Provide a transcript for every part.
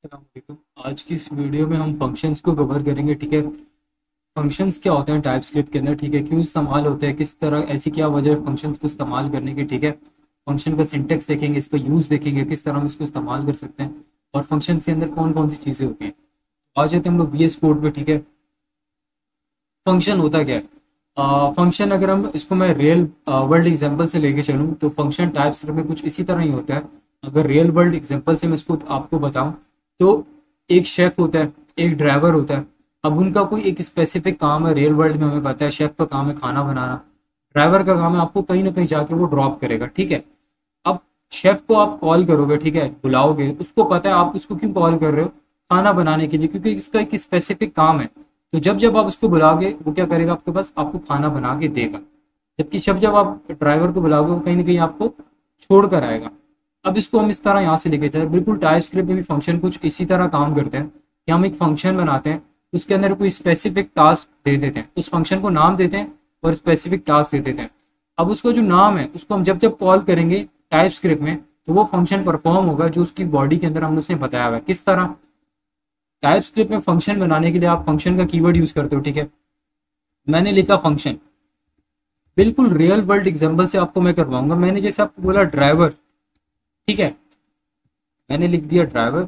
अस्सलामुअलैकुम। आज की इस वीडियो में हम फंक्शंस को कवर करेंगे। ठीक है, फंक्शंस क्या होते हैं टाइपस्क्रिप्ट के अंदर, ठीक है, क्यों इस्तेमाल होते हैं, किस तरह, ऐसी क्या वजह है फंक्शंस को इस्तेमाल करने की। ठीक है, फंक्शन का सिंटेक्स देखेंगे, इसका यूज़ देखेंगे, किस तरह हम इसको इस्तेमाल कर सकते हैं और फंक्शंस के अंदर कौन कौन सी चीज़ें होती हैं। आज आते हैं हम लोग वीएस कोड पे। ठीक है, फंक्शन होता क्या है। फंक्शन अगर हम इसको मैं रियल वर्ल्ड एग्जांपल से लेके चलूँ तो फंक्शन टाइपस्क्रिप्ट में कुछ इसी तरह ही होता है। अगर रियल वर्ल्ड एग्जांपल से मैं इसको आपको बताऊं तो एक शेफ होता है, एक ड्राइवर होता है। अब उनका कोई एक स्पेसिफिक काम है, रियल वर्ल्ड में हमें पता है शेफ का काम है खाना बनाना, ड्राइवर का काम है आपको कहीं ना कहीं जाके वो ड्रॉप करेगा। ठीक है, अब शेफ को आप कॉल करोगे, ठीक है, बुलाओगे, उसको पता है आप उसको क्यों कॉल कर रहे हो, खाना बनाने के लिए, क्योंकि इसका एक स्पेसिफिक काम है। तो जब जब आप उसको बुलाओगे वो क्या करेगा, आपके पास आपको खाना बना के देगा। जबकि जब जब आप ड्राइवर को बुलाओगे वो कहीं ना कहीं आपको छोड़ कर आएगा। अब इसको हम इस तरह यहाँ से लेके चले, बिल्कुल टाइप स्क्रिप्ट में भी फंक्शन कुछ इसी तरह काम करते हैं कि हम एक फंक्शन बनाते हैं, उसके अंदर कोई स्पेसिफिक टास्क दे देते हैं, उस फंक्शन को नाम देते हैं और स्पेसिफिक टास्क दे देते हैं। अब उसको जो नाम है उसको हम जब जब कॉल करेंगे टाइप स्क्रिप्ट में तो वो फंक्शन परफॉर्म होगा जो उसकी बॉडी के अंदर हमने उसने बताया हुआ है। किस तरह, टाइप स्क्रिप्ट में फंक्शन बनाने के लिए आप फंक्शन का कीवर्ड यूज करते हो। ठीक है, मैंने लिखा फंक्शन, बिल्कुल रियल वर्ल्ड एग्जांपल से आपको मैं करवाऊंगा। मैंने जैसे आपको बोला ड्राइवर, ठीक है, मैंने लिख दिया ड्राइवर।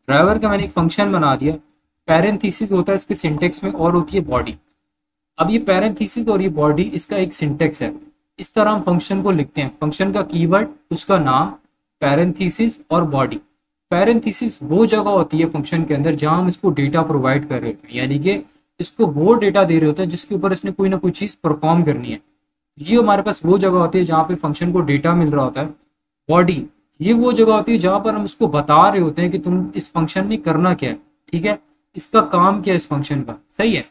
ड्राइवर का मैंने एक फंक्शन बना दिया। पैरेंथेसिस होता है इसके सिंटेक्स में और होती है बॉडी। अब ये पैरेंथेसिस और ये बॉडी इसका एक सिंटेक्स है। इस तरह हम फंक्शन को लिखते हैं, फंक्शन का कीवर्ड, उसका नाम, पैरेंथेसिस और बॉडी। पैरेंथेसिस वो जगह होती है फंक्शन के अंदर जहां हम इसको डेटा प्रोवाइड कर रहे होते हैं, यानी कि इसको वो डेटा दे रहे होते हैं जिसके ऊपर इसने कोई ना कोई चीज परफॉर्म करनी है। ये हमारे पास वो जगह होती है जहाँ पे फंक्शन को डेटा मिल रहा होता है। बॉडी ये वो जगह होती है जहां पर हम उसको बता रहे होते हैं कि तुम इस फंक्शन में करना क्या है। ठीक है, इसका काम क्या है इस फंक्शन का, सही है।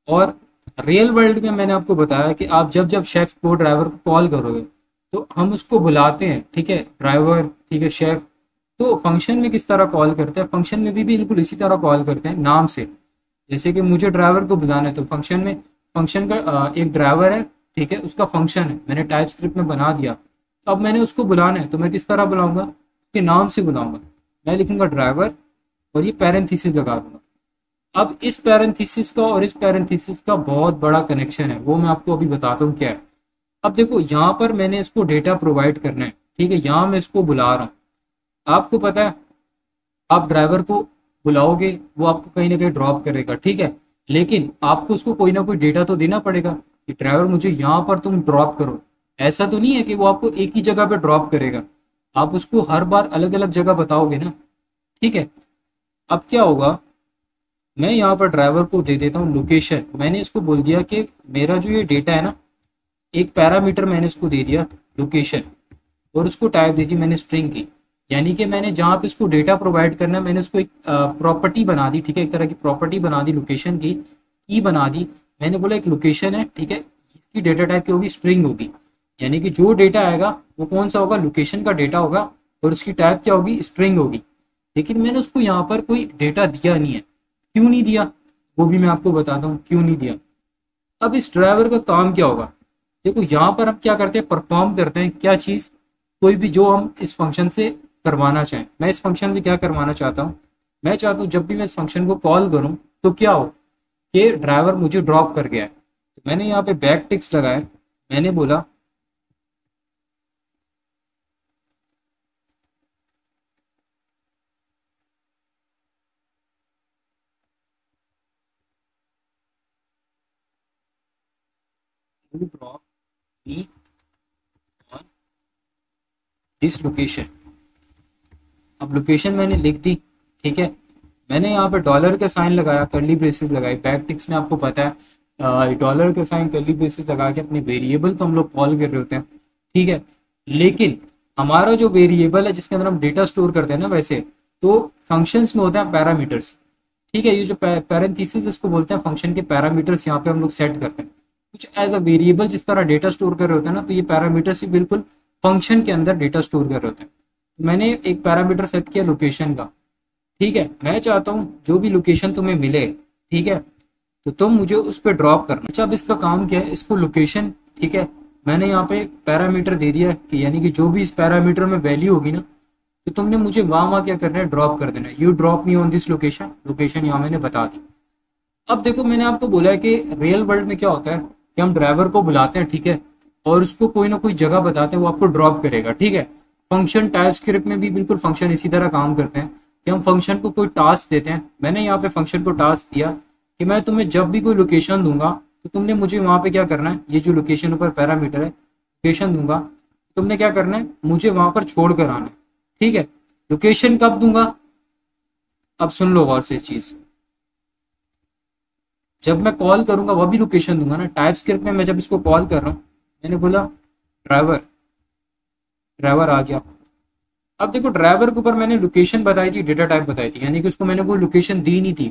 और रियल वर्ल्ड में मैंने आपको बताया कि आप जब जब शेफ को, ड्राइवर को कॉल करोगे तो हम उसको बुलाते हैं। ठीक है, ड्राइवर, ठीक है, शेफ। तो फंक्शन में किस तरह कॉल करते हैं, फंक्शन में भी बिल्कुल इसी तरह कॉल करते हैं, नाम से। जैसे कि मुझे ड्राइवर को बुलाना है तो फंक्शन में, फंक्शन का एक ड्राइवर है, ठीक है, उसका फंक्शन है, मैंने टाइप स्क्रिप्ट में बना दिया। तो अब मैंने उसको बुलाना है तो मैं किस तरह बुलाऊंगा, उसके नाम से बुलाऊंगा। मैं लिखूंगा ड्राइवर और ये पैरेंथेसिस लगा दूंगा। अब इस पैरेंथेसिस का और इस पैरेंथेसिस का बहुत बड़ा कनेक्शन है, वो मैं आपको अभी बताता हूँ क्या है। अब देखो यहाँ पर मैंने इसको डेटा प्रोवाइड करना है, ठीक है, यहाँ मैं इसको बुला रहा हूँ। आपको पता है आप ड्राइवर को बुलाओगे वो आपको कहीं ना कहीं ड्रॉप करेगा, ठीक है, लेकिन आपको उसको कोई ना कोई डेटा तो देना पड़ेगा कि ड्राइवर मुझे यहाँ पर तुम ड्रॉप करो। ऐसा तो नहीं है कि वो आपको एक ही जगह पे ड्रॉप करेगा, आप उसको हर बार अलग अलग जगह बताओगे ना। ठीक है, अब क्या होगा, मैं यहाँ पर ड्राइवर को दे देता हूँ लोकेशन। मैंने इसको बोल दिया कि मेरा जो ये डेटा है ना, एक पैरामीटर मैंने इसको दे दिया लोकेशन और उसको टाइप दे दी मैंने स्ट्रिंग की। यानी कि मैंने जहाँ पे इसको डेटा प्रोवाइड करना है मैंने उसको एक प्रॉपर्टी बना दी, ठीक है, एक तरह की प्रॉपर्टी बना दी, लोकेशन की बना दी। मैंने बोला एक लोकेशन है, ठीक है, इसकी डेटा टाइप क्या होगी, स्ट्रिंग होगी। यानी कि जो डेटा आएगा वो कौन सा होगा, लोकेशन का डेटा होगा और उसकी टाइप क्या होगी, स्ट्रिंग होगी। लेकिन मैंने उसको यहाँ पर कोई डेटा दिया नहीं है। क्यों नहीं दिया वो भी मैं आपको बताता हूँ क्यों नहीं दिया। अब इस ड्राइवर का काम क्या होगा, देखो यहाँ पर हम क्या करते हैं, परफॉर्म करते हैं क्या चीज, कोई भी जो हम इस फंक्शन से करवाना चाहें। मैं इस फंक्शन से क्या करवाना चाहता हूँ, मैं चाहता हूँ जब भी मैं इस फंक्शन को कॉल करूँ तो क्या हो कि ड्राइवर मुझे ड्रॉप कर गया है। तो मैंने यहाँ पे बैक टिक्स लगाया, मैंने बोला drop me on this location. अब लोकेशन मैंने लिख दी, ठीक है, मैंने यहाँ पे डॉलर का साइन लगाया, कर्ली ब्रेसेस लगाई। बैक टिक्स में आपको पता है डॉलर का साइन कर्ली ब्रेसेस लगा के अपने वेरिएबल को हम लोग कॉल कर रहे होते हैं, ठीक है। लेकिन हमारा जो वेरिएबल है जिसके अंदर हम डेटा स्टोर करते हैं ना, वैसे तो फंक्शंस में होते हैं पैरामीटर्स, ठीक है। ये जो पैरेंथेसिस इसको बोलते हैं फंक्शन के पैरामीटर्स, यहाँ पे हम लोग सेट करते हैं कुछ एज अ वेरिएबल। जिस तरह डेटा स्टोर कर रहे होते हैं ना, तो ये पैरामीटर्स भी बिल्कुल फंक्शन के अंदर डेटा स्टोर कर रहे होते हैं। तो मैंने एक पैरामीटर सेट किया लोकेशन का, ठीक है, मैं चाहता हूँ जो भी लोकेशन तुम्हें मिले, ठीक है, तो तुम मुझे उस पर ड्रॉप करना। अच्छा, अब इसका काम क्या है, इसको लोकेशन, ठीक है, मैंने यहाँ पे पैरामीटर दे दिया कि यानी कि जो भी इस पैरामीटर में वैल्यू होगी ना, तो तुमने मुझे वहां क्या करना है, ड्रॉप कर देना है। You drop me on this location, location यहाँ मैंने बता दी। अब देखो मैंने आपको बोला है कि रियल वर्ल्ड में क्या होता है कि हम ड्राइवर को बुलाते हैं, ठीक है, और उसको कोई ना कोई जगह बताते हैं, वो आपको ड्रॉप करेगा, ठीक है। फंक्शन टाइप स्क्रिप्ट में भी बिल्कुल फंक्शन इसी तरह काम करते हैं कि हम फंक्शन को कोई टास्क देते हैं। मैंने यहाँ पे फंक्शन को टास्क दिया कि मैं तुम्हें जब भी कोई लोकेशन दूंगा तो तुमने मुझे वहां पे क्या करना है, ये जो लोकेशन ऊपर पैरामीटर है, लोकेशन दूंगा, तुमने क्या करना है, मुझे वहां पर छोड़ कर आना है, ठीक है। लोकेशन कब दूंगा, अब सुन लो गौर से इस चीज, जब मैं कॉल करूंगा वह भी लोकेशन दूंगा ना। टाइप स्क्रिप्ट में मैं जब इसको कॉल कर रहा हूँ, मैंने बोला ड्राइवर, ड्राइवर आ गया। अब देखो ड्राइवर के ऊपर मैंने लोकेशन बताई थी, डेटा टाइप बताई थी, यानी कि उसको मैंने कोई लोकेशन दी नहीं थी।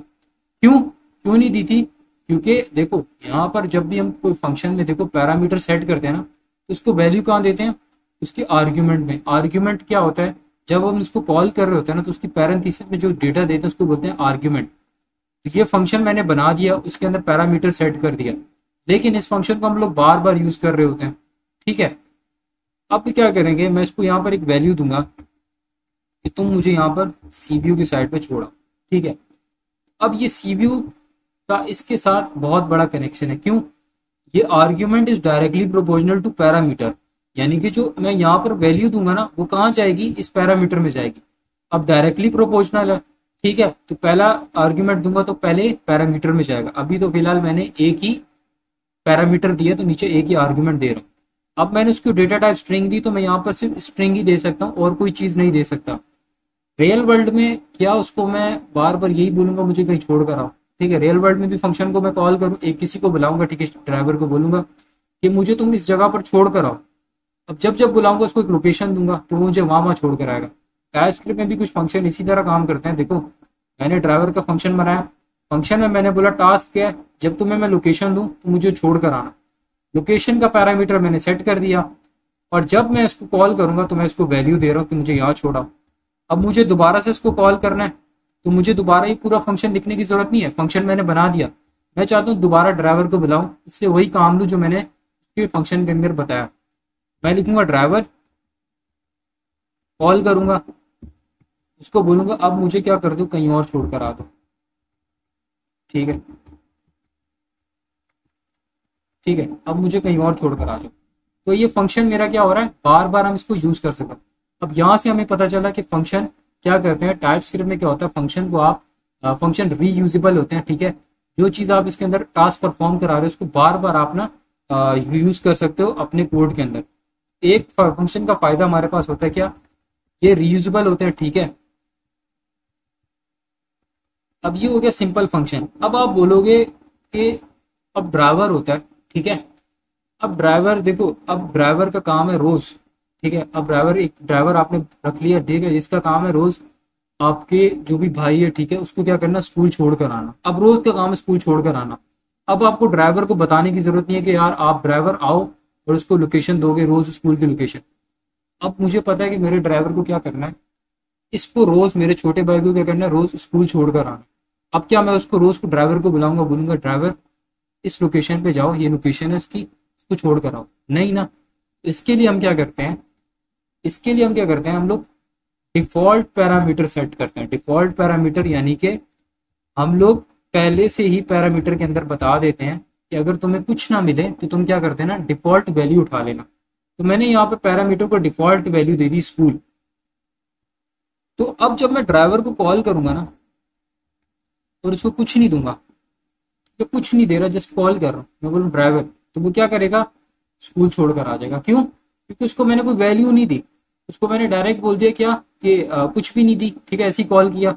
क्यों क्यों नहीं दी थी, क्योंकि देखो यहाँ पर जब भी हम कोई फंक्शन में देखो पैरामीटर सेट करते हैं ना, तो उसको वैल्यू कहाँ देते हैं, उसके आर्ग्यूमेंट में। आर्ग्यूमेंट क्या होता है, जब हम इसको कॉल कर रहे होते हैं ना, तो उसकी पैरेंथेसिस में जो डेटा देते हैं उसको बोलते हैं आर्ग्यूमेंट। तो ये फंक्शन मैंने बना दिया, उसके अंदर पैरामीटर सेट कर दिया, लेकिन इस फंक्शन को हम लोग बार बार यूज कर रहे होते हैं, ठीक है। अब क्या करेंगे, मैं इसको यहाँ पर एक वैल्यू दूंगा कि तुम मुझे यहाँ पर सीपीयू की साइड पे छोड़ा, ठीक है। अब ये सीपीयू का इसके साथ बहुत बड़ा कनेक्शन है। क्यों, ये argument is directly proportional to parameter, यानी कि जो मैं यहाँ पर वैल्यू दूंगा ना, वो कहाँ जाएगी, इस पैरामीटर में जाएगी। अब डायरेक्टली प्रोपोर्शनल है, ठीक है, तो पहला आर्ग्यूमेंट दूंगा तो पहले पैरामीटर में जाएगा। अभी तो फिलहाल मैंने एक ही पैरामीटर दिया, तो नीचे एक ही आर्ग्यूमेंट दे रहा हूँ। अब मैंने उसको डेटा टाइप स्ट्रिंग दी, तो मैं यहाँ पर सिर्फ स्ट्रिंग ही दे सकता हूँ और कोई चीज नहीं दे सकता। रियल वर्ल्ड में क्या, उसको मैं बार बार यही बोलूंगा मुझे कहीं छोड़ कर आओ, ठीक है। रियल वर्ल्ड में भी फंक्शन को मैं कॉल करूँ, एक किसी को बुलाऊंगा, ठीक है, ड्राइवर को बोलूंगा कि मुझे तुम इस जगह पर छोड़ कर आओ। अब जब जब बुलाऊंगा उसको एक लोकेशन दूंगा, तो वो मुझे वहां छोड़ कर आएगा। टाइप स्क्रिप्ट में भी कुछ फंक्शन इसी तरह काम करते हैं। देखो मैंने ड्राइवर का फंक्शन बनाया, फंक्शन में मैंने बोला टास्क क्या है, जब तुम्हें मैं लोकेशन दूं तो मुझे छोड़ कर आना। लोकेशन का पैरामीटर मैंने सेट कर दिया, और जब मैं इसको कॉल करूंगा तो मैं इसको वैल्यू दे रहा हूँ कि मुझे यहाँ छोड़ा। अब मुझे दोबारा से इसको कॉल करना है, तो मुझे दोबारा ही पूरा फंक्शन लिखने की जरूरत नहीं है, फंक्शन मैंने बना दिया। मैं चाहता हूँ दोबारा ड्राइवर को बुलाऊं, उससे वही काम लूँ जो मैंने उसके फंक्शन के अंदर बताया। मैं लिखूंगा ड्राइवर, कॉल करूंगा, उसको बोलूंगा अब मुझे क्या कर दो, कहीं और छोड़कर आ दो, ठीक है, ठीक है, अब मुझे कहीं और छोड़कर आ जाओ। तो ये फंक्शन मेरा क्या हो रहा है, बार बार हम इसको यूज कर सकें। अब यहाँ से हमें पता चला कि फंक्शन क्या करते हैं। टाइप स्क्रिप्ट में क्या होता है, फंक्शन को आप फंक्शन रीयूजेबल होते हैं, ठीक है। जो चीज आप इसके अंदर टास्क परफॉर्म करा रहे हो उसको बार बार आप ना यूज कर सकते हो अपने कोड के अंदर। एक फंक्शन का फायदा हमारे पास होता है क्या, ये रीयूजेबल होते हैं, ठीक है। अब ये हो गया सिंपल फंक्शन। अब आप बोलोगे कि अब ड्राइवर होता है, ठीक है। अब ड्राइवर देखो, अब ड्राइवर का काम है रोज, ठीक है। अब ड्राइवर, एक ड्राइवर आपने रख लिया, ठीक है, जिसका काम है रोज आपके जो भी भाई है, ठीक है, उसको क्या करना, स्कूल छोड़ कर आना। अब रोज का काम है स्कूल छोड़ कर आना। अब आपको ड्राइवर को बताने की जरूरत नहीं है कि यार आप ड्राइवर आओ और उसको लोकेशन दोगे, रोज स्कूल की लोकेशन। अब मुझे पता है कि मेरे ड्राइवर को क्या करना है, इसको रोज, मेरे छोटे भाई को क्या करना है, रोज स्कूल छोड़कर आना। अब क्या मैं उसको रोज को ड्राइवर को बुलाऊंगा, बोलूंगा ड्राइवर इस लोकेशन पे जाओ, ये लोकेशन है इसकी, इसको छोड़ कर आओ, नहीं ना। इसके लिए हम क्या करते हैं, इसके लिए हम क्या करते हैं, हम लोग डिफॉल्ट पैरामीटर सेट करते हैं। डिफॉल्ट पैरामीटर यानी कि हम लोग पहले से ही पैरामीटर के अंदर बता देते हैं कि अगर तुम्हें कुछ ना मिले तो तुम क्या करते हैं ना, डिफॉल्ट वैल्यू उठा लेना। तो मैंने यहाँ पे पैरामीटर को डिफॉल्ट वैल्यू दे दी स्कूल। तो अब जब मैं ड्राइवर को कॉल करूंगा ना और उसको कुछ नहीं दूंगा, तो कुछ नहीं दे रहा, जस्ट कॉल कर रहा हूँ, मैं बोलूँ ड्राइवर, तो वो क्या करेगा, स्कूल छोड़कर आ जाएगा। क्यों, क्योंकि उसको मैंने कोई वैल्यू नहीं दी, उसको मैंने डायरेक्ट बोल दिया क्या कि कुछ भी नहीं दी, ठीक है, ऐसी कॉल किया।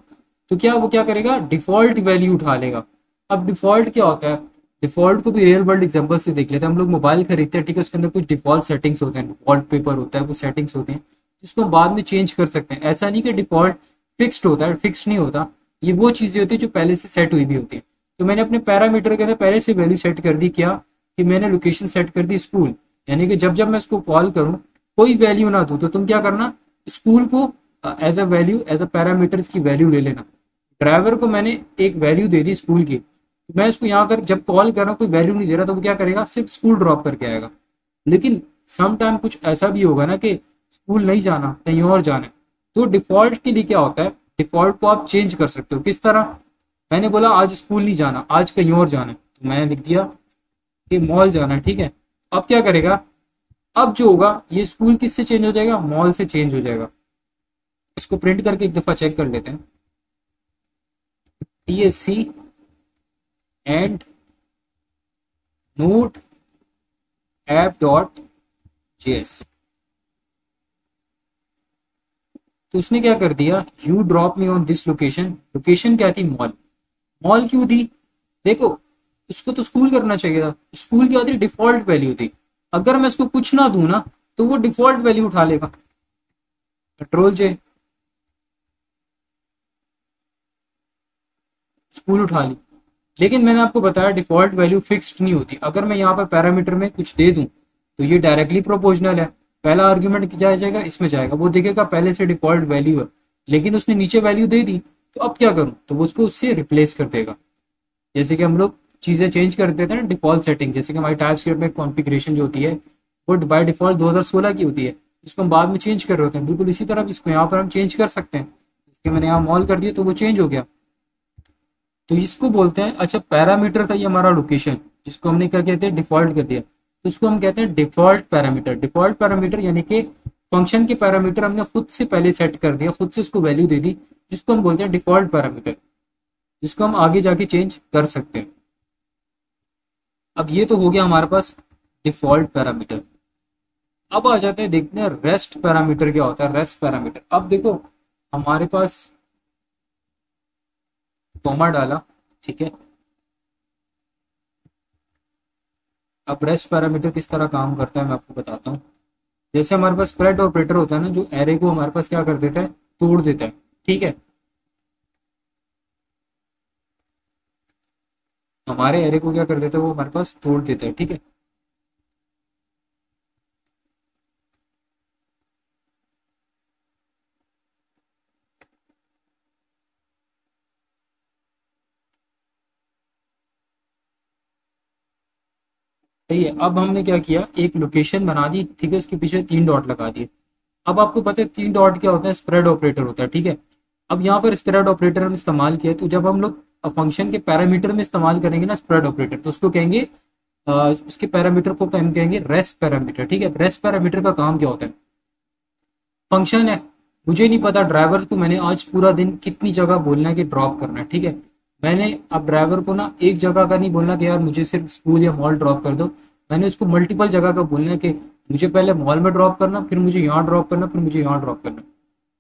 तो क्या वो क्या करेगा, डिफॉल्ट वैल्यू उठा लेगा। अब डिफॉल्ट क्या होता है, डिफॉल्ट को भी रियल वर्ल्ड एग्जांपल से देख लेते हैं। हम लोग मोबाइल खरीदते हैं, ठीक है, उसके अंदर कुछ डिफॉल्ट सेटिंग्स होते हैं, वॉलपेपर होता है, कुछ सेटिंग्स होते हैं जिसको हम बाद में चेंज कर सकते हैं। ऐसा नहीं कि डिफॉल्ट फिक्स्ड होता है, फिक्स नहीं होता। ये वो चीजें होती है जो पहले से सेट हुई भी होती है। तो मैंने अपने पैरामीटर के अंदर पहले से वैल्यू सेट कर दी, क्या कि मैंने लोकेशन सेट कर दी स्कूल, यानी कि जब जब मैं इसको कॉल करूं कोई वैल्यू ना दूं तो तुम क्या करना, स्कूल को as a value, as a parameter इसकी वैल्यू ले लेना। ड्राइवर को मैंने एक वैल्यू दे दी स्कूल की, मैं इसको यहाँ कर जब कॉल कर रहा हूँ कोई वैल्यू नहीं दे रहा, तो वो क्या करेगा, सिर्फ स्कूल ड्रॉप करके आएगा। लेकिन सम टाइम कुछ ऐसा भी होगा ना कि स्कूल नहीं जाना, कहीं और जाना है, तो डिफॉल्ट के लिए क्या होता है, डिफॉल्ट को आप चेंज कर सकते हो। किस तरह, मैंने बोला आज स्कूल नहीं जाना, आज कहीं और जाना है, तो मैंने लिख दिया कि मॉल जाना है, ठीक है। अब क्या करेगा, अब जो होगा ये स्कूल किससे चेंज हो जाएगा, मॉल से चेंज हो जाएगा। इसको प्रिंट करके एक दफा चेक कर लेते हैं। TSC and note app dot JS। तो उसने क्या कर दिया, you drop me on this location. Location क्या थी, मॉल। मॉल क्यों दी, देखो उसको तो स्कूल करना चाहिए था, स्कूल क्या थी, डिफॉल्ट वैल्यू थी। अगर मैं इसको कुछ ना दूं ना तो वो डिफॉल्ट वैल्यू उठा लेगा, Ctrl+J, स्कूल उठा ली। लेकिन मैंने आपको बताया डिफॉल्ट वैल्यू फिक्स्ड नहीं होती। अगर मैं यहाँ पर पैरामीटर में कुछ दे दूं तो ये डायरेक्टली प्रोपोर्शनल है, पहला आर्ग्यूमेंट क्या जाएगा, इसमें जाएगा, वो देखेगा पहले से डिफॉल्ट वैल्यू है। लेकिन उसने नीचे वैल्यू दे दी, तो अब क्या करूं, तो वो उसको उससे रिप्लेस कर देगा। जैसे कि हम लोग चीजें चेंज कर देते हैं ना डिफॉल्ट सेटिंग, जैसे कि हमारी टाइपस्क्रिप्ट में कॉन्फ़िगरेशन जो होती है वो बाय डिफॉल्ट 2016 की होती है, उसको हम बाद में चेंज कर रहे होते हैं। बिल्कुल इसी तरह इसको यहाँ पर हम चेंज कर सकते हैं। इसके मैंने यहाँ मॉल कर दिया तो वो चेंज हो गया। तो इसको बोलते हैं, अच्छा पैरामीटर था ये हमारा लोकेशन, जिसको हमने क्या कहते हैं, डिफॉल्ट कर दिया, तो इसको हम कहते हैं डिफॉल्ट पैरामीटर। डिफॉल्ट पैरामीटर यानी कि फंक्शन के पैरामीटर हमने खुद से पहले सेट कर दिया, खुद से उसको वैल्यू दे दी, जिसको हम बोलते हैं डिफॉल्ट पैरामीटर, जिसको हम आगे जाके चेंज कर सकते हैं। अब ये तो हो गया हमारे पास डिफॉल्ट पैरामीटर। अब आ जाते हैं, देखते हैं रेस्ट पैरामीटर क्या होता है। रेस्ट पैरामीटर, अब देखो हमारे पास कॉमा डाला, ठीक है। अब रेस्ट पैरामीटर किस तरह काम करता है मैं आपको बताता हूँ। जैसे हमारे पास स्प्रेड ऑपरेटर होता है ना, जो एरे को हमारे पास क्या कर देता है, तोड़ देता है, ठीक है। हमारे एरे को क्या कर देता है, वो हमारे पास तोड़ देता है, ठीक है। सही है। अब हमने क्या किया, एक लोकेशन बना दी, ठीक है, उसके पीछे 3 डॉट लगा दिए। अब आपको पता है 3 डॉट क्या होता है, स्प्रेड ऑपरेटर होता है, ठीक है। अब यहाँ पर स्प्रेड ऑपरेटर हम इस्तेमाल किया, तो जब हम लोग फंक्शन के पैरामीटर में इस्तेमाल करेंगे ना स्प्रेड ऑपरेटर, तो उसको कहेंगे उसके पैरामीटर को हम कहेंगे रेस्ट पैरामीटर, ठीक है। रेस्ट पैरामीटर का काम क्या होता है, फंक्शन है, मुझे नहीं पता ड्राइवर को मैंने आज पूरा दिन कितनी जगह बोलना है कि ड्रॉप करना है, ठीक है। मैंने अब ड्राइवर को ना एक जगह का नहीं बोलना कि यार मुझे सिर्फ स्कूल या मॉल ड्रॉप कर दो, मैंने उसको मल्टीपल जगह का बोलना है कि मुझे पहले मॉल में ड्रॉप करना, फिर मुझे यहाँ ड्रॉप करना, फिर मुझे यहाँ ड्रॉप करना।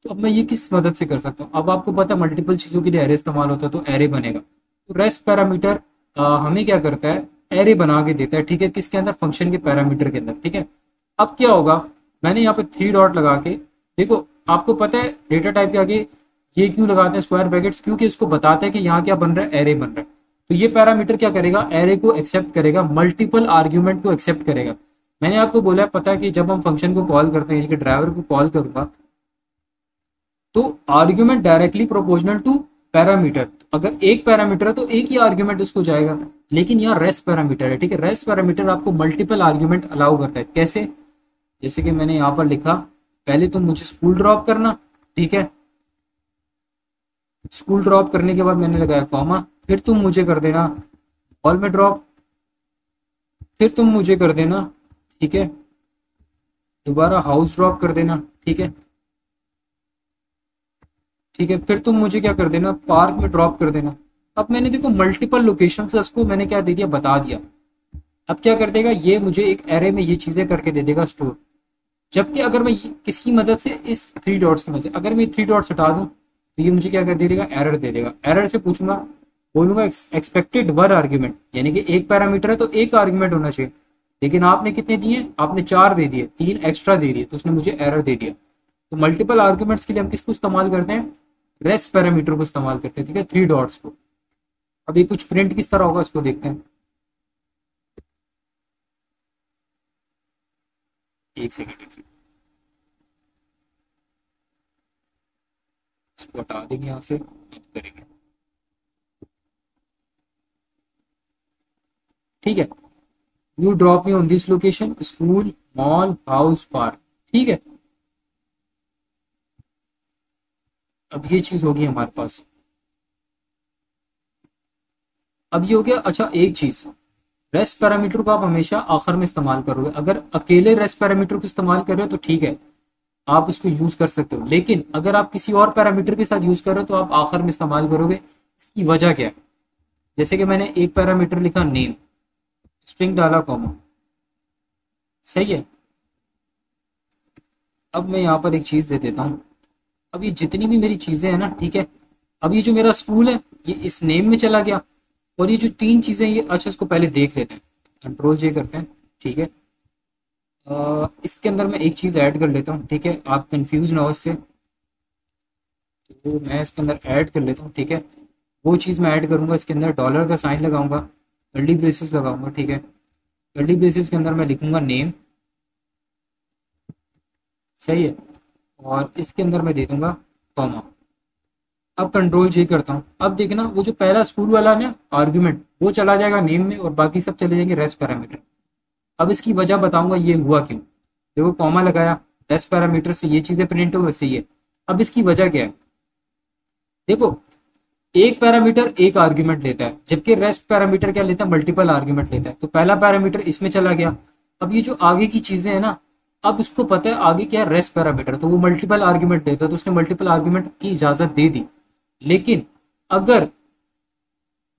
तो अब मैं ये किस मदद से कर सकता हूँ, अब आपको पता है मल्टीपल चीजों के लिए एरे इस्तेमाल होता है, तो एरे बनेगा। तो रेस्ट पैरामीटर हमें क्या करता है, एरे बना के देता है, ठीक है, किसके अंदर, फंक्शन के पैरामीटर के अंदर, ठीक है। अब क्या होगा, मैंने यहाँ पे 3 डॉट लगा के, देखो आपको पता है डेटा टाइप के आगे ये क्यों लगाते हैं स्क्वायर ब्रैकेट्स, क्योंकि इसको बताता है कि यहाँ क्या बन रहा है, एरे बन रहा है। तो ये पैरामीटर क्या करेगा, एरे को एक्सेप्ट करेगा, मल्टीपल आर्ग्यूमेंट को एक्सेप्ट करेगा। मैंने आपको बोला पता है कि जब हम फंक्शन को कॉल करते हैं, कि ड्राइवर को कॉल करूंगा, तो argument directly proportional to parameter. अगर एक पैरामीटर है तो एक ही आर्ग्यूमेंट उसको जाएगा, लेकिन यहाँ रेस्ट पैरामीटर है, ठीक है। रेस्ट पैरामीटर आपको मल्टीपल आर्ग्यूमेंट अलाउ करता है। कैसे, जैसे कि मैंने यहाँ पर लिखा, पहले तुम मुझे स्कूल ड्रॉप करना, ठीक है। स्कूल ड्रॉप करने के बाद मैंने लगाया कॉमा, फिर तुम मुझे कर देना मॉल में ड्रॉप, फिर तुम मुझे कर देना, ठीक है, दोबारा हाउस ड्रॉप कर देना, ठीक है, ठीक है, फिर तुम मुझे क्या कर देना, पार्क में ड्रॉप कर देना। अब मैंने देखो मल्टीपल लोकेशन से उसको मैंने क्या दे दिया, बता दिया। अब क्या कर देगा, ये मुझे एक एरे में ये चीजें करके दे देगा स्टोर। जबकि अगर मैं किसकी मदद से, इस 3 डॉट्स की मदद से, अगर मैं 3 डॉट्स हटा दूं तो ये मुझे क्या कर दे देगा, एरर दे देगा। एरर से पूछूंगा, बोलूंगा एक्सपेक्टेड वन आर्ग्यूमेंट, यानी कि एक पैरामीटर है तो एक आर्ग्यूमेंट होना चाहिए, लेकिन आपने कितने दिए, आपने 4 दे दिए, 3 एक्स्ट्रा दे दिए, तो उसने मुझे एरर दे दिया। तो मल्टीपल आर्ग्यूमेंट्स के लिए हम किसको इस्तेमाल करते हैं, रेस्ट पैरामीटर को इस्तेमाल करते हैं, ठीक है, 3 डॉट्स को। अब ये कुछ प्रिंट किस तरह होगा इसको देखते हैं, एक सेकेंड, इसको हटा देंगे यहाँ से, अब करेंगे, ठीक है। You drop me on this location, school, mall, house, park, ठीक है। अब ये चीज होगी हमारे पास। अब ये हो गया। अच्छा एक चीज, रेस्ट पैरामीटर को आप हमेशा आखिर में इस्तेमाल करोगे। अगर अकेले रेस्ट पैरामीटर को इस्तेमाल कर रहे हो तो ठीक है, आप उसको यूज कर सकते हो, लेकिन अगर आप किसी और पैरामीटर के साथ यूज कर रहे हो तो आप आखिर में इस्तेमाल करोगे। इसकी वजह क्या है? जैसे कि मैंने एक पैरामीटर लिखा नेम, स्ट्रिंग डाला कॉमा, सही है। अब मैं यहाँ पर एक चीज दे देता हूँ। अब ये जितनी भी मेरी चीजें हैं ना, ठीक है, अब ये जो मेरा स्कूल है ये इस नेम में चला गया, और ये जो तीन चीजें ये, अच्छा इसको पहले देख लेते हैं, कंट्रोल जे करते हैं, ठीक है। इसके अंदर मैं एक चीज ऐड कर लेता हूँ, ठीक है, आप कंफ्यूज ना हो इससे। तो मैं इसके अंदर ऐड कर लेता हूँ, ठीक है। वो चीज मैं ऐड करूंगा, इसके अंदर डॉलर का साइन लगाऊंगा, कर्ली ब्रेसेस लगाऊंगा, ठीक है। कर्ली ब्रेसेस के अंदर मैं लिखूंगा नेम, सही है, और इसके अंदर मैं दे दूंगा कॉमा। अब कंट्रोल जे करता हूँ। अब देखना वो जो पहला स्कूल वाला ना आर्ग्यूमेंट वो चला जाएगा नेम में, और बाकी सब चले जाएंगे रेस्ट पैरामीटर। अब इसकी वजह बताऊंगा ये हुआ क्यों। देखो कॉमा लगाया, रेस्ट पैरामीटर से ये चीजें प्रिंट हो, वैसे ही है। अब इसकी वजह क्या है? देखो एक पैरामीटर एक आर्ग्यूमेंट लेता है, जबकि रेस्ट पैरामीटर क्या लेता है? मल्टीपल आर्ग्यूमेंट लेता है। तो पहला पैरामीटर इसमें चला गया। अब ये जो आगे की चीजें है ना, अब उसको पता है आगे क्या है, रेस्ट पैरामीटर, तो वो मल्टीपल आर्ग्यूमेंट देता है, तो उसने मल्टीपल आर्ग्यूमेंट की इजाजत दे दी। लेकिन अगर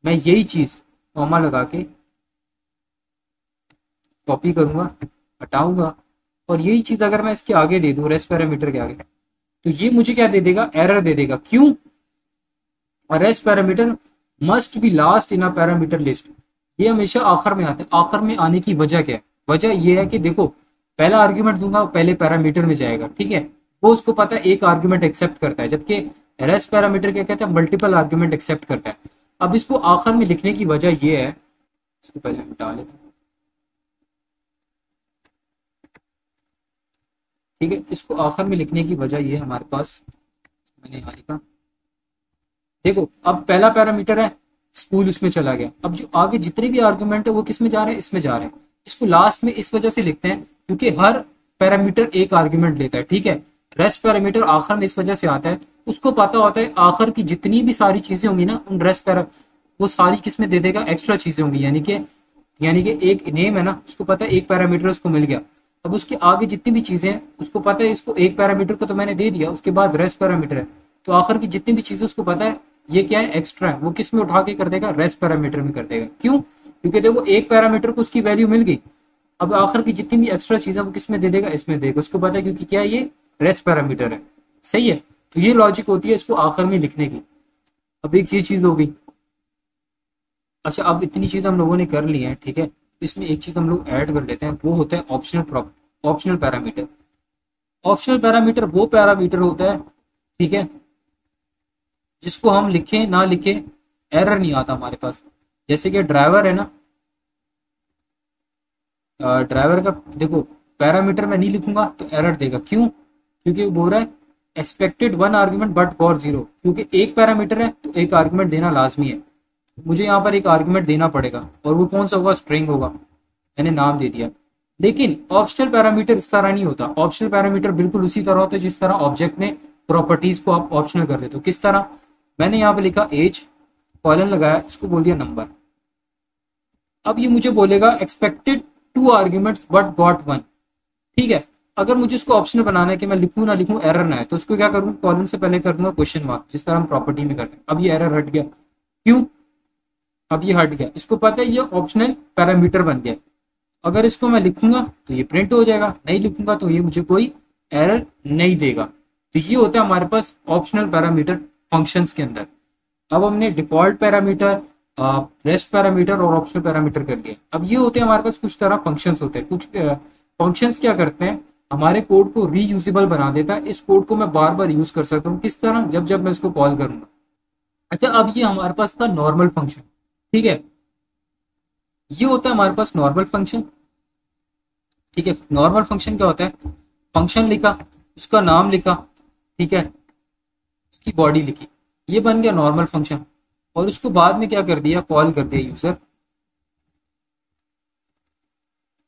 मैं यही चीज कॉमा लगा के कॉपी करूंगा, हटाऊंगा, और यही चीज अगर मैं इसके आगे दे दूं, रेस्ट पैरामीटर के आगे, तो ये मुझे क्या दे देगा? एरर दे देगा। क्यों? Rest parameter must be last in a parameter list. ये हमेशा आखिर में आते हैं। आखिर में आने की वजह क्या है? वजह ये है कि देखो पहला आर्ग्यूमेंट दूंगा पहले पैरामीटर में जाएगा, ठीक है, वो उसको पता है एक आर्ग्यूमेंट एक्सेप्ट करता है, जबकि रेस्ट पैरामीटर क्या कहता है? मल्टीपल आर्ग्यूमेंट एक्सेप्ट करता है। अब इसको आखिर में लिखने की वजह ये है, इसको पहले हटा लेते हैं, ठीक है। इसको आखिर में लिखने की वजह ये है हमारे पास, मैंने यहाँ लिखा, देखो अब पहला पैरामीटर है स्कूल, उसमें चला गया। अब जो आगे जितने भी आर्गुमेंट है वो किस में जा रहे हैं? इसमें जा रहे हैं। इसको लास्ट में इस वजह से लिखते हैं क्योंकि हर पैरामीटर एक आर्गुमेंट लेता है, ठीक है। रेस्ट पैरामीटर आखिर में इस वजह से आता है, उसको पता होता है आखिर की जितनी भी सारी चीजें होंगी ना, उन रेस्ट पैरा वो सारी किस में दे देगा? एक्स्ट्रा चीजें होंगी, यानी कि एक नेम है ना, उसको पता है एक पैरामीटर उसको मिल गया। अब उसके आगे जितनी भी चीजें हैं उसको पता है इसको एक पैरामीटर को तो मैंने दे दिया, उसके बाद रेस्ट पैरामीटर है, तो आखिर की जितनी भी चीजें उसको पता है ये क्या है? एक्स्ट्रा है। वो किस में उठा के कर देगा? रेस्ट पैरामीटर में कर देगा। क्यों? क्योंकि देखो एक पैरामीटर को उसकी वैल्यू मिल गई, अब आखिर की जितनी भी एक्स्ट्रा चीजें वो किस में दे देगा? इसमें देगा। उसको पता है क्योंकि क्या है? ये रेस्ट पैरामीटर है, सही है। तो ये लॉजिक होती है इसको आखिर में लिखने की। अब एक ये चीज हो गई। अच्छा अब इतनी चीज हम लोगों ने कर ली है, ठीक है। इसमें एक चीज हम लोग ऐड कर लेते हैं, वो होता है ऑप्शनल पैरामीटर। ऑप्शनल पैरामीटर वो पैरामीटर होता है, ठीक है, जिसको हम लिखें ना लिखें एरर नहीं आता हमारे पास। जैसे कि ड्राइवर है ना, ड्राइवर का देखो पैरामीटर मैं नहीं लिखूंगा तो एरर देगा। क्यों? क्योंकि वो बोल रहा है expected one argument but got zero, क्योंकि एक पैरामीटर है तो एक आर्गुमेंट देना लाजमी है। मुझे यहाँ पर एक आर्गुमेंट देना पड़ेगा, और वो कौन सा होगा? स्ट्रिंग होगा, मैंने नाम दे दिया। लेकिन ऑप्शनल पैरामीटर इस तरह नहीं होता। ऑप्शनल पैरामीटर बिल्कुल उसी तरह होता है जिस तरह ऑब्जेक्ट में प्रॉपर्टीज को आप ऑप्शनल कर देते हो। किस तरह? मैंने यहाँ पे लिखा एज, कॉलन लगाया, इसको बोल दिया नंबर। अब ये मुझे बोलेगा expected two arguments but got one, ठीक है। अगर मुझे इसको ऑप्शनल बनाना है कि मैं लिखूं ना लिखूं, एरर ना है, तो उसको क्या करूं? कॉलन से पहले कर दूंगा क्वेश्चन मार्क, जिस तरह हम प्रॉपर्टी में करते हैं। अब ये एरर हट गया। क्यों? अब ये हट गया, इसको पता है ये ऑप्शनल पैरामीटर बन गया। अगर इसको मैं लिखूंगा तो ये प्रिंट हो जाएगा, नहीं लिखूंगा तो ये मुझे कोई एरर नहीं देगा। तो ये होता है हमारे पास ऑप्शनल पैरामीटर फंक्शंस के अंदर। अब हमने डिफॉल्ट पैरामीटर, रेस्ट पैरामीटर और ऑप्शनल पैरामीटर कर लिया। अब ये होते हैं हमारे पास कुछ तरह फंक्शंस होते हैं। कुछ फंक्शंस क्या करते हैं? हमारे कोड को रीयूजेबल बना देता है। इस कोड को मैं बार बार यूज कर सकता हूँ। किस तरह? जब जब मैं इसको कॉल करूंगा। अच्छा अब ये हमारे पास था नॉर्मल फंक्शन, ठीक है। ये होता है हमारे पास नॉर्मल फंक्शन, ठीक है। नॉर्मल फंक्शन क्या होता है? फंक्शन लिखा, उसका नाम लिखा, ठीक है, उसकी बॉडी लिखी, ये बन गया नॉर्मल फंक्शन। और उसको बाद में क्या कर दिया? कॉल कर दिया यूजर,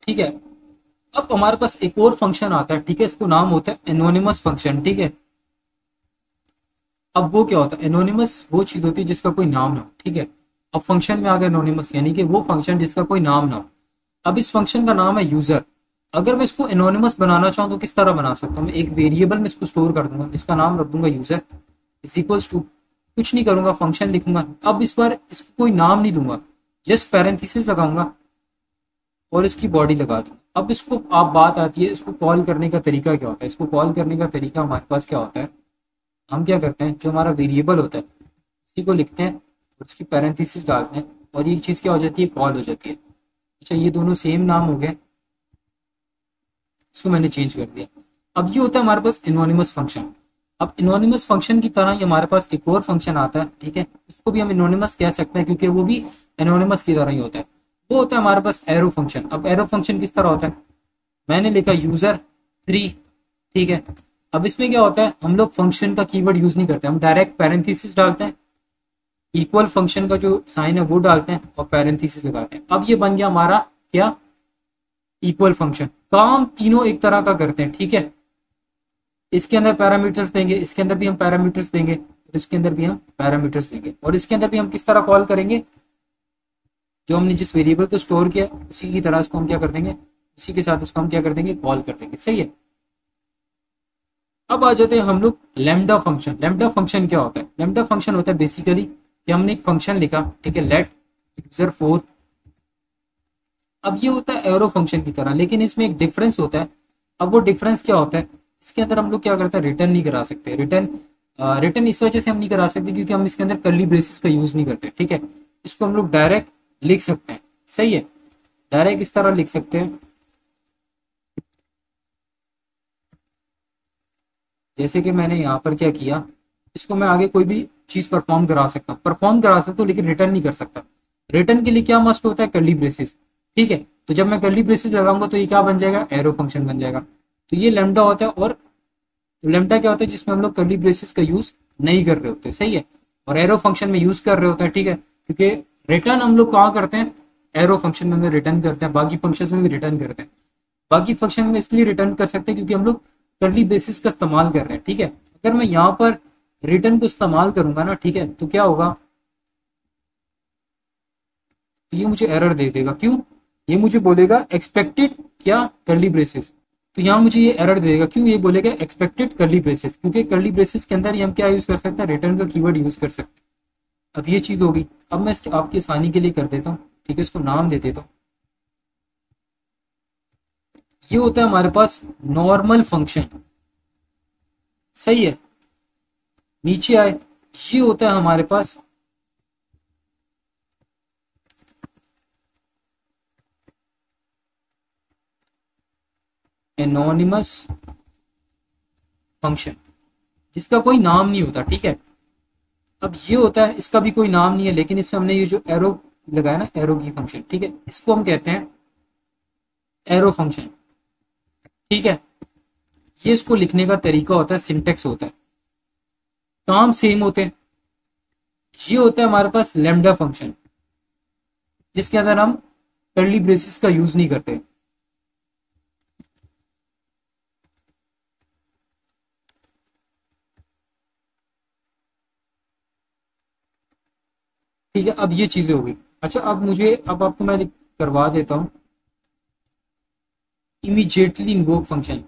ठीक है। अब हमारे पास एक और फंक्शन आता है, ठीक है, इसको नाम होता है एनोनिमस फंक्शन, ठीक है। अब वो क्या होता है, एनोनिमस वो चीज होती है जिसका कोई नाम ना हो, ठीक है। अब फंक्शन में आ गया एनोनिमस, यानी कि वो फंक्शन जिसका कोई नाम ना हो। अब इस फंक्शन का नाम है यूजर। अगर मैं इसको एनोनिमस बनाना चाहूँ तो किस तरह बना सकता हूँ, मैं एक वेरिएबल में इसको स्टोर कर दूंगा जिसका नाम रख दूंगा यूजर इज इक्वल्स टू, कुछ नहीं करूंगा, फंक्शन लिखूंगा। अब इस बार इसको कोई नाम नहीं दूंगा, जस्ट पैरेंथेसिस लगाऊंगा और इसकी बॉडी लगा दूंगा। अब इसको आप बात आती है इसको कॉल करने का तरीका क्या होता है। इसको कॉल करने का तरीका हमारे पास क्या होता है, हम क्या करते हैं, जो हमारा वेरिएबल होता है उसी को लिखते हैं और उसकी पैरेंथेसिस डालते हैं और ये चीज क्या हो जाती है, कॉल हो जाती है। अच्छा, ये दोनों सेम नाम हो गए, इसको मैंने चेंज कर दिया। अब ये होता है हमारे पास एनोनिमस फंक्शन। अब एनोनिमस फंक्शन की तरह ही हमारे पास एक और फंक्शन आता है, ठीक है, उसको भी हम एनोनिमस कह सकते हैं क्योंकि वो भी एनोनिमस की तरह ही होता है। वो होता है हमारे पास एरो फंक्शन। अब एरो फंक्शन किस तरह होता है, मैंने लिखा यूजर 3, ठीक है। अब इसमें क्या होता है, हम लोग फंक्शन का कीवर्ड यूज नहीं करते, हम डायरेक्ट पैरेंथेसिस डालते हैं, इक्वल फंक्शन का जो साइन है वो डालते हैं और पैरेंथेसिस लगाते हैं। अब ये बन गया हमारा क्या, इक्वल फंक्शन। काम तीनों एक तरह का करते हैं, ठीक है। इसके अंदर पैरामीटर्स देंगे, इसके अंदर भी हम पैरामीटर्स देंगे, इसके अंदर भी हम पैरामीटर्स देंगे और इसके अंदर भी हम किस तरह कॉल करेंगे, जो हमने जिस वेरिएबल को स्टोर किया उसी की तरह इसको हम क्या कर देंगे, उसी के साथ उसको हम क्या कर देंगे, कॉल कर देंगे, सही है। अब आ जाते हैं हम लोग लैम्डा फंक्शन। लैम्डा फंक्शन क्या होता है, लैम्डा फंक्शन होता है बेसिकली कि हमने एक फंक्शन लिखा, ठीक है, लेट यूजर 4। अब ये होता है एरो फंक्शन की तरह, लेकिन इसमें एक डिफरेंस होता है। अब वो डिफरेंस क्या होता है, इसके अंदर हम लोग क्या करते हैं, रिटर्न नहीं करा सकते। रिटर्न इस वजह से हम नहीं करा सकते क्योंकि हम इसके अंदर कर्ली ब्रेसेस का यूज नहीं करते, ठीक है। इसको हम लोग डायरेक्ट लिख सकते हैं, सही है, डायरेक्ट इस तरह लिख सकते हैं। जैसे कि मैंने यहाँ पर क्या किया, इसको मैं आगे कोई भी चीज परफॉर्म करा सकता हूँ, लेकिन रिटर्न नहीं कर सकता। रिटर्न के लिए क्या मस्ट होता है, कर्ली ब्रेसेस, ठीक है। तो जब मैं कर्ली ब्रेसेस लगाऊंगा तो ये क्या बन जाएगा, एरो फंक्शन बन जाएगा। तो ये लेमडा होता है। और तो लेमडा क्या होता है, जिसमें हम लोग कर्ली ब्रेसेस का यूज नहीं कर रहे होते, सही है, और एरो फंक्शन में यूज कर रहे होते हैं, ठीक है। क्योंकि रिटर्न हम लोग कहाँ करते हैं, एरो फंक्शन में रिटर्न करते हैं, बाकी फंक्शन में भी रिटर्न करते हैं। बाकी फंक्शन में इसलिए रिटर्न कर सकते हैं क्योंकि हम लोग कर्ली ब्रेसेस का इस्तेमाल कर रहे हैं, ठीक है। अगर मैं यहाँ पर रिटर्न को इस्तेमाल करूंगा ना, ठीक है, तो क्या होगा, तो ये मुझे एरर दे देगा। क्यों, ये मुझे बोलेगा एक्सपेक्टेड क्या, कर्ली ब्रेसेस। तो यहाँ मुझे ये एरर देगा, क्यों, ये बोलेगा एक्सपेक्टेड कर्ली ब्रेसेस, क्योंकि कर्ली ब्रेसेस के अंदर ही हम क्या यूज कर सकते हैं, रिटर्न का कीवर्ड यूज कर सकते हैं। अब ये चीज होगी। अब मैं इसके आपकी आसानी के लिए कर देता हूँ, ठीक है, इसको नाम दे देता हूँ। ये होता है हमारे पास नॉर्मल फंक्शन, सही है। नीचे आए, ये होता है हमारे पास एनोनिमस फंक्शन, जिसका कोई नाम नहीं होता, ठीक है। अब ये होता है, इसका भी कोई नाम नहीं है, लेकिन इसमें हमने ये जो एरो लगाया ना, एरो की फंक्शन, ठीक है, इसको हम कहते हैं एरो फंक्शन, ठीक है। ये इसको लिखने का तरीका होता है, सिंटेक्स होता है, काम सेम होते हैं। ये होता है हमारे पास लैम्डा फंक्शन, जिसके अंदर हम कर्ली ब्रेसेस का यूज नहीं करते। ठीक है, अब ये चीजें हो गई। अच्छा, अब आपको मैं करवा देता हूं इमीडिएटली इन्वोक फंक्शन।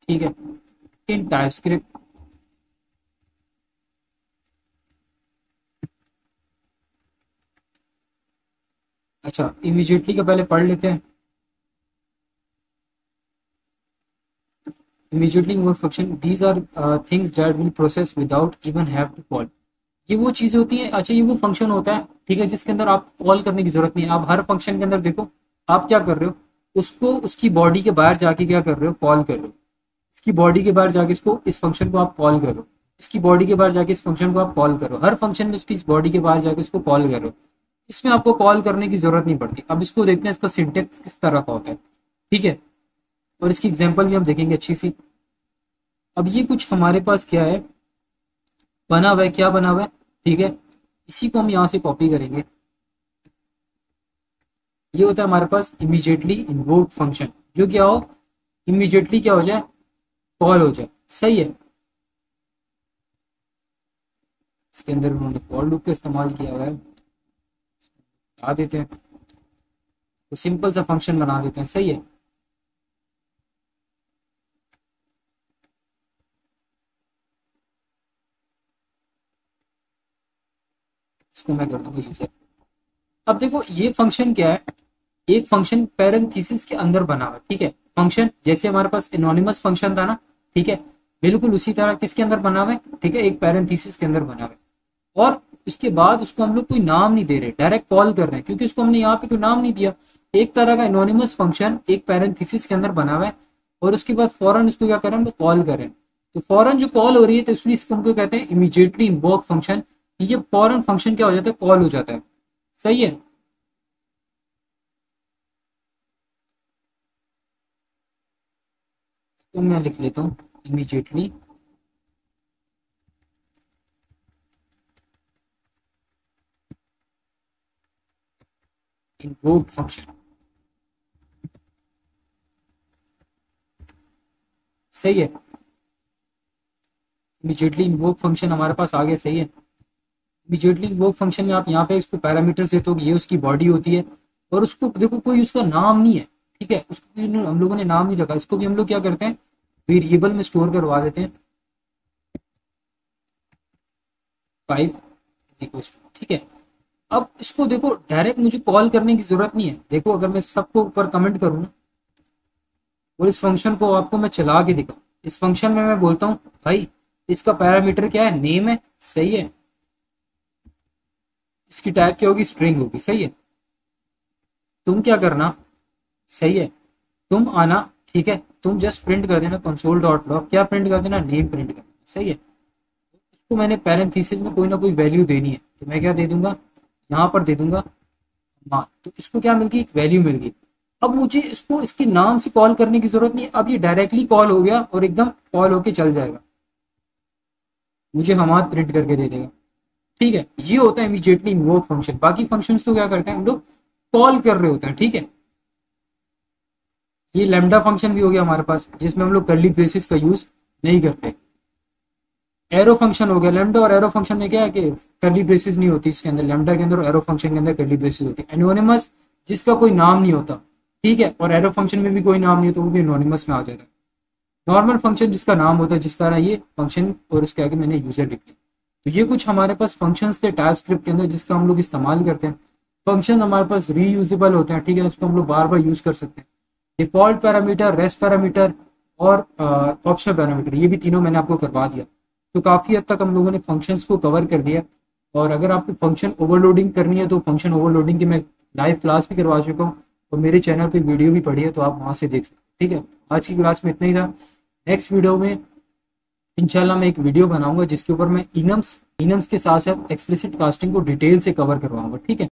ठीक है, इन टाइपस्क्रिप्ट। अच्छा, इमीडिएटली का पहले पढ़ लेते हैं। immediately more function, these are things that will process without even have to call। ये वो चीजें होती हैं। अच्छा, ये वो फंक्शन होता है, ठीक है, जिसके अंदर आप कॉल करने की जरूरत नहीं है। आप हर फंक्शन के अंदर देखो, आप क्या कर रहे हो, उसको उसकी बॉडी के बाहर जाके क्या कर रहे हो, कॉल कर रहे हो। इसकी बॉडी के बाहर जाके इसको, इस फंक्शन को आप कॉल कर रहे हो, इसकी बॉडी के बाहर जाके इस फंक्शन को आप कॉल कर रहे हो। हर फंक्शन में उसकी बॉडी के बाहर जाके इसको कॉल कर रहे हो। इसमें आपको कॉल करने की जरूरत नहीं पड़ती। अब इसको देखते हैं इसका सिंटेक्स किस तरह का होता है, ठीक है, और इसकी एग्जाम्पल भी हम देखेंगे अच्छी सी। अब ये कुछ हमारे पास क्या है, बना हुआ है, क्या बना हुआ है, ठीक है। इसी को हम यहाँ से कॉपी करेंगे ये होता है हमारे पास इमीडिएटली इन्वोक्ड फंक्शन, जो क्या हो, इमीडिएटली क्या हो जाए, कॉल हो जाए। सही है। इसके अंदर उन्होंने फॉर लूप का इस्तेमाल किया हुआ है, बता देते हैं, तो सिंपल सा फंक्शन बना देते हैं। सही है। इसको मैं कर दूंगा यूजर। अब देखो ये फंक्शन क्या है, एक फंक्शन पैरेंथेसिस के अंदर बना हुआ है। ठीक है, फंक्शन जैसे हमारे पास एनोनिमस फंक्शन था ना, ठीक है, बिल्कुल उसी तरह किसके अंदर बना हुआ है, ठीक है, एक पैरेंथेसिस के अंदर बना हुआ है। और उसके बाद उसको हम लोग कोई नाम नहीं दे रहे, डायरेक्ट कॉल कर रहे हैं, क्योंकि उसको हमने यहाँ पे कोई नाम नहीं दिया। एक तरह का एनोनिमस फंक्शन एक पैरेंथेसिस के अंदर बना हुआ है, और उसके बाद फौरन उसको क्या कर रहे हैं, हम लोग कॉल कर रहे हैं। तो फौरन जो कॉल हो रही है, तो इसलिए इसको हमको कहते हैं इमीडिएटली इन्वोक फंक्शन। ये फौरन फंक्शन क्या हो जाता है, कॉल हो जाता है। सही है। तो मैं लिख लेता हूँ इमीडिएटली इन्वोक फंक्शन। सही है। इमीडिएटली इन्वोक फंक्शन हमारे पास आ गया। सही है। इमीडिएटली इन्वोक फंक्शन में आप यहाँ पे इसको पैरामीटर्स देते हो कि ये उसकी बॉडी होती है, और उसको देखो कोई उसका नाम नहीं है। ठीक है, उसको हम लोगों ने नाम नहीं रखा, इसको भी हम लोग क्या करते हैं, वेरिएबल में स्टोर करवा देते हैं। 5 ठीक है। अब इसको देखो डायरेक्ट मुझे कॉल करने की जरूरत नहीं है। देखो अगर मैं सबको ऊपर कमेंट करूँ ना, और इस फंक्शन को आपको मैं चला के दिखाऊं, इस फंक्शन में मैं बोलता हूँ भाई इसका पैरामीटर क्या है, नेम है। सही है। इसकी टाइप क्या होगी, स्ट्रिंग होगी। सही है। तुम क्या करना, सही है, तुम आना, ठीक है, तुम जस्ट प्रिंट कर देना कंसोल डॉट लॉग, क्या प्रिंट कर देना, नेम प्रिंट कर देना। सही है। इसको मैंने पैरेंथेसिस में कोई ना कोई वैल्यू देनी है, तो मैं क्या दे दूंगा, यहाँ पर दे दूंगा मान। तो इसको क्या मिल गई, एक वैल्यू मिल गई। अब मुझे इसको इसके नाम से कॉल करने की जरूरत नहीं है, अब ये डायरेक्टली कॉल हो गया और एकदम कॉल होके चल जाएगा, मुझे हमाद प्रिंट करके दे देगा। ठीक है, ये होता है इमीडिएटली इन्वोक फंक्शन। बाकी फंक्शंस तो क्या करते हैं, हम लोग कॉल कर रहे होते हैं। ठीक है, ये लैम्डा फंक्शन भी हो गया हमारे पास, जिसमें हम लोग कर्ली ब्रेसेस का यूज नहीं करते। एरो फंक्शन हो गया, लैम्डा और एरो फंक्शन में क्या है कि कर्ली ब्रेसेस नहीं होती इसके अंदर, लैम्डा के अंदर और एरो फंक्शन के अंदर कर्ली ब्रेसेस होती है। एनोनिमस जिसका कोई नाम नहीं होता, ठीक है, और एरो फंक्शन में भी कोई नाम नहीं होता, वो भी एनोनिमस में आ जाता है। नॉर्मल फंक्शन जिसका नाम होता है, जिस तरह ये फंक्शन, और उसके आगे मैंने यूजर लिख लिया। तो ये कुछ हमारे पास फंक्शंस थे टाइप स्क्रिप्ट के अंदर, जिसका हम लोग इस्तेमाल करते हैं। फंक्शन हमारे पास रीयूजेबल होते हैं, ठीक है, उसको हम लोग बार बार यूज कर सकते हैं। डिफॉल्ट पैरामीटर, रेस्ट पैरामीटर और ऑप्शनल पैरामीटर, ये भी तीनों मैंने आपको करवा दिया। तो काफ़ी हद तक हम लोगों ने फंक्शंस को कवर कर दिया। और अगर आपको फंक्शन ओवरलोडिंग करनी है, तो फंक्शन ओवरलोडिंग की मैं लाइव क्लास भी करवा चुका हूँ, और मेरे चैनल पे वीडियो भी पड़ी है, तो आप वहाँ से देख सकते हैं। ठीक है, आज की क्लास में इतना ही था। नेक्स्ट वीडियो में इंशाल्लाह मैं एक वीडियो बनाऊंगा, जिसके ऊपर मैं इनम्स के साथ साथ एक्सप्लिसिट कास्टिंग को डिटेल से कवर करवाऊंगा। ठीक है।